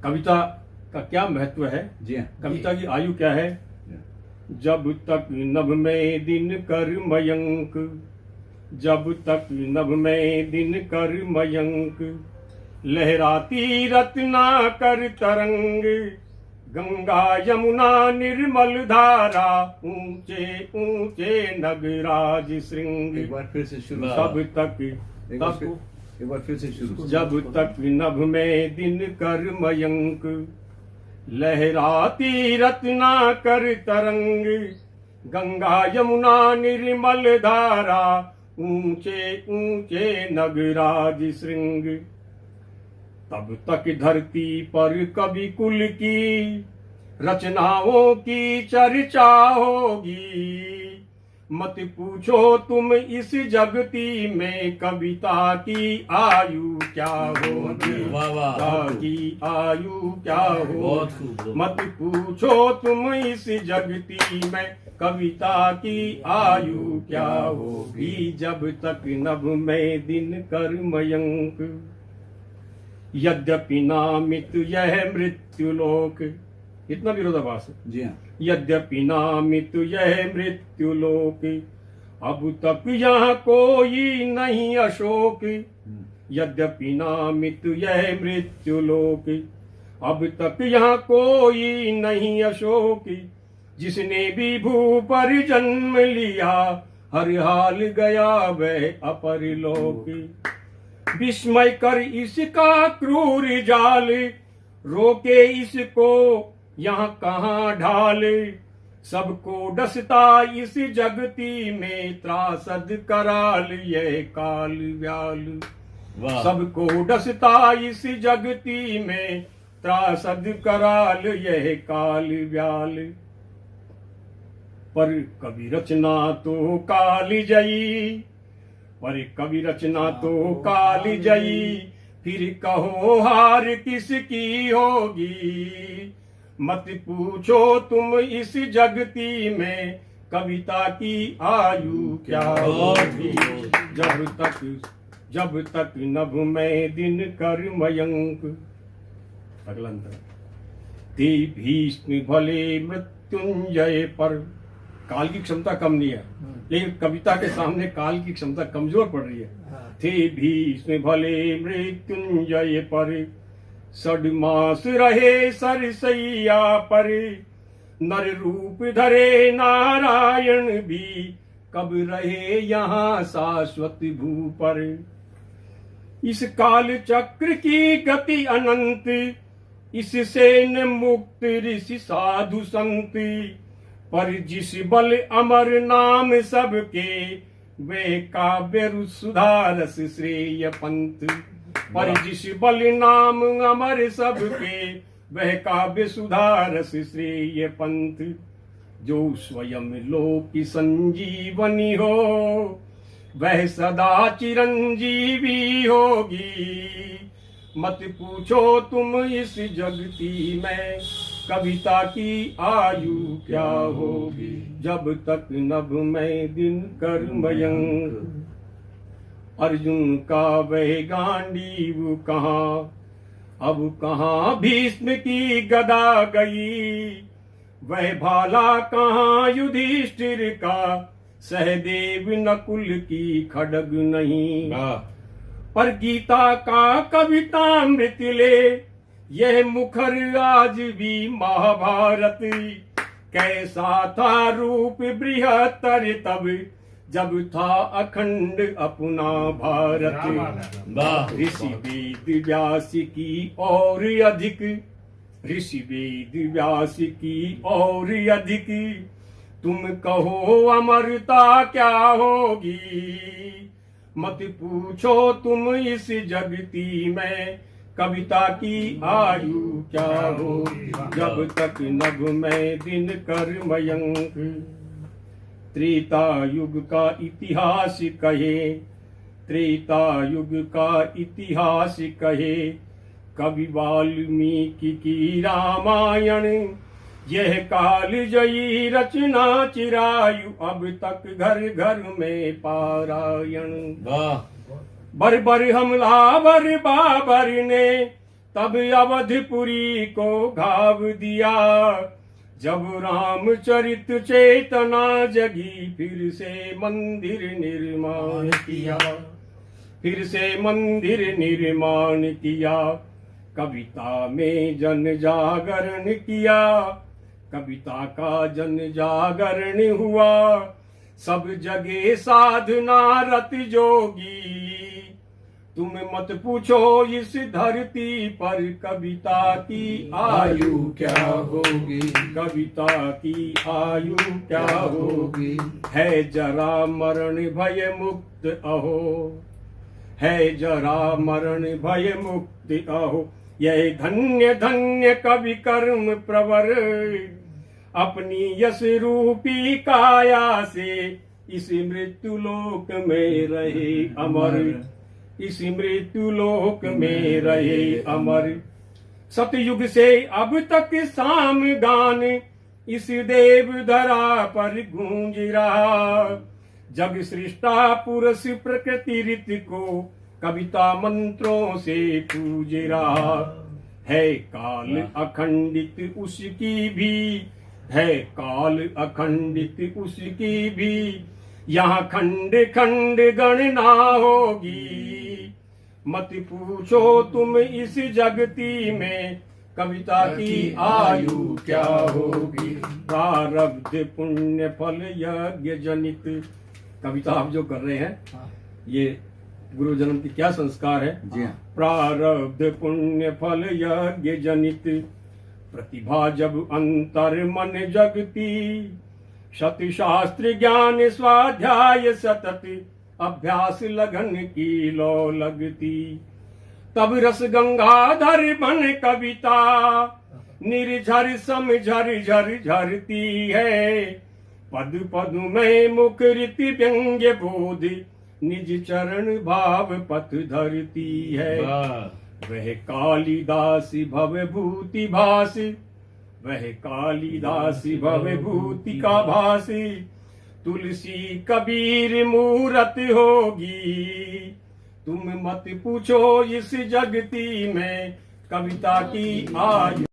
कविता का क्या महत्व है? जी हाँ। कविता की आयु क्या है? जब तक नभ में दिन कर मयंक, जब तक नभ में दिन कर मयंक, लहराती रत्ना कर तरंग, गंगा यमुना निर्मल धारा, ऊंचे ऊंचे नगराज श्रृंग। एक बार फिर से शुरू। जब तक एक बार फिर से शुरू। जब तक नभ में दिन कर मयंक, लहराती रत्ना कर तरंग, गंगा यमुना निर्मल धारा, ऊंचे ऊंचे नगराज श्रृंग। तब तक धरती पर कवि कुल की रचनाओं की चर्चा होगी। मत पूछो तुम इस जगती में कविता की आयु क्या होगी, कविता की आयु क्या होगी। मत पूछो तुम इस जगती में कविता की आयु क्या होगी। जब तक नभ में दिन कर मयंक, यद्यपि नामित यह मृत्युलोक। इतना विरोधाभास है। जी हाँ। यद्यपि नामित यह मृत्युलोक, अब तक यहाँ कोई नहीं अशोक। यद्यपि नामित यह मृत्युलोक, अब तक यहाँ कोई नहीं अशोक। जिसने भी भू पर जन्म लिया, हर हाल गया वह अपर लोक। विस्मय कर इसका क्रूर जाल, रोके इसको यहाँ कहाँ ढाल। सबको डसता इस जगती में त्रासद कराल यह काल व्याल। सबको डसता इस जगती में त्रासद कराल यह काल व्याल। पर कवि रचना तो काल जयी, पर कवि रचना तो काल जयी, फिर कहो हार किसकी होगी। मत पूछो तुम इस जगती में कविता की आयु क्या होगी। जब तक नभ में दिन कर मयंक। अगला अंतर, ते भीष्म भले मृत्युंजय पर। काल की क्षमता कम नहीं है, लेकिन कविता के सामने काल की क्षमता कमजोर पड़ रही है। थे भीष्म भले मृत्युंजय पर, सडमास रहे सरसैया पर। नर रूप धरे नारायण भी, कब रहे यहाँ शाश्वत भू पर। इस काल चक्र की गति अनंत, इससे न मुक्त ऋषि साधु संत। पर जिस बल अमर नाम सबके, वे काव्य सुधारस श्रेय पंथ। पर जिस बल नाम अमर सबके, वह काव्य सुधारस श्रेय पंथ। जो स्वयं लोक की संजीवनी हो, वह सदा चिरंजीवी होगी। मत पूछो तुम इस जगती में कविता की आयु क्या होगी। जब तक नभ में दिन कर मयंक। अर्जुन का वह गांडीव कहाँ, अब कहाँ भीष्म की गदा गई। वह भाला कहाँ युधिष्ठिर का, सहदेव नकुल की खड्ग नहीं। पर गीता का कवितामृत ले, यह मुखर आज भी महाभारत। कैसा था रूप बृहत्तर तब, जब था अखंड अपना भारत। ऋषि वेद व्यास की और अधिक, ऋषि वेद व्यास की और अधिक। तुम कहो अमरता क्या होगी। मत पूछो तुम इस जगती में कविता की आयु क्या होगी। जब तक नभ में दिन कर मयंक। त्रेता युग का इतिहास कहे, त्रेता युग का इतिहास कहे। कवि वाल्मीकि की रामायण, यह काल जयी रचना चिरायु। अब तक घर घर में पारायण। बर बर हमलावर बाबर ने तब अवधपुरी को घाव दिया। जब रामचरित चेतना जगी, फिर से मंदिर निर्माण किया, फिर से मंदिर निर्माण किया। कविता में जन जागरण किया, कविता का जन जागरण हुआ। सब जगे साधना रत जोगी, तुम मत पूछो इस धरती पर कविता की आयु क्या होगी, कविता की आयु क्या होगी। है जरा मरण भय मुक्त अहो, है जरा मरण भय मुक्त अहो। यह धन्य धन्य कवि कर्म प्रवर, अपनी यश रूपी काया से इस मृत्यु लोक में रहे अमर, इस मृत्यु लोक में रहे अमर। सतयुग से अब तक साम गान इस देव धरा पर गूंज रहा। जग सृष्टा पुरुष प्रकृति रीति को कविता मंत्रों से पूज रहा है। काल अखंडित उसकी भी है, काल अखंडित उसकी भी। यहाँ खंड खंड गणना होगी, मत पूछो तुम इस जगती में कविता की आयु क्या होगी। प्रारब्ध पुण्य फल यज्ञ जनित। कविता आप जो कर रहे हैं ये गुरु जन्म की क्या संस्कार है। जी हाँ। प्रारब्ध पुण्य फल यज्ञ जनित। प्रतिभा जब अंतर मन जगती, शत शास्त्र ज्ञान स्वाध्याय सतत अभ्यास लगन की लो लगती। तब रस गंगाधर बन कविता निर्झर समझर झर झरती है। पद पद में मुखरित व्यंग्य बोध निज चरण भाव पथ धरती है। वह कालिदास भव भूति भास, वह कालिदास भव भूति का भासी। तुलसी कबीर मूरत होगी, तुम मत पूछो इस जगती में कविता की आयु